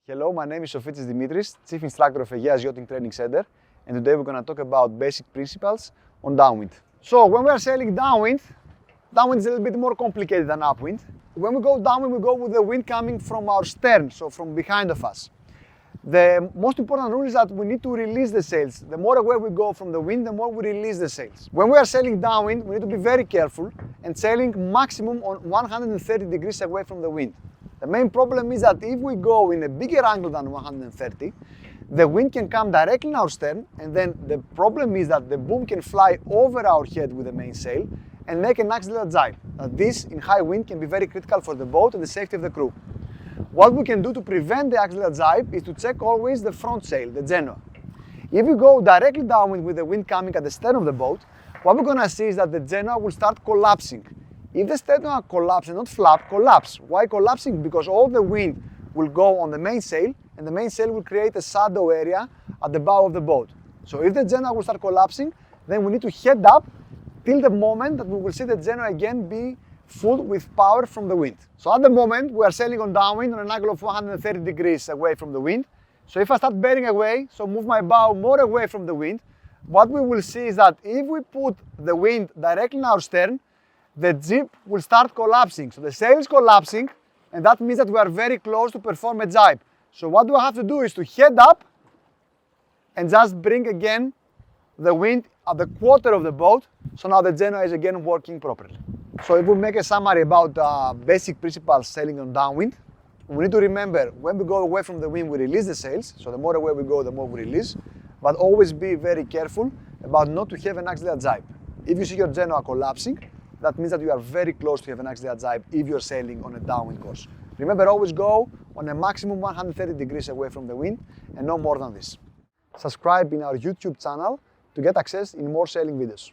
Hello, my name is Sofitsis Dimitris, Chief Instructor of Aegeas Yachting Training Center, and today we're going to talk about basic principles on downwind. So when we are sailing downwind is a little bit more complicated than upwind. When we go downwind, we go with the wind coming from our stern, so from behind of us. The most important rule is that we need to release the sails. The more away we go from the wind, the more we release the sails. When we are sailing downwind, we need to be very careful and sailing maximum on 130 degrees away from the wind. The main problem is that if we go in a bigger angle than 130, the wind can come directly in our stern, and then the problem is that the boom can fly over our head with the mainsail and make an auxiliary jibe. This, in high wind, can be very critical for the boat and the safety of the crew. What we can do to prevent the auxiliary jibe is to check always the front sail, the genoa. If we go directly downwind with the wind coming at the stern of the boat, what we're going to see is that the genoa will start collapsing. If the stern collapse and not flap, collapse. Why collapsing? Because all the wind will go on the mainsail, and the mainsail will create a shadow area at the bow of the boat. So if the genoa will start collapsing, then we need to head up till the moment that we will see the genoa again be full with power from the wind. So at the moment, we are sailing on downwind on an angle of 130 degrees away from the wind. So if I start bearing away, so move my bow more away from the wind, what we will see is that if we put the wind directly in our stern, the jib will start collapsing. So the sail is collapsing, and that means that we are very close to perform a jibe. So what we have to do is to head up and just bring again the wind at the quarter of the boat. So now the genoa is again working properly. So if we make a summary about basic principles sailing on downwind, we need to remember when we go away from the wind, we release the sails. So the more away we go, the more we release. But always be very careful about not to have an auxiliary jibe. If you see your genoa collapsing, that means that you are very close to have an auxiliary jibe if you're sailing on a downwind course. Remember, always go on a maximum 130 degrees away from the wind and no more than this. Subscribe in our YouTube channel to get access in more sailing videos.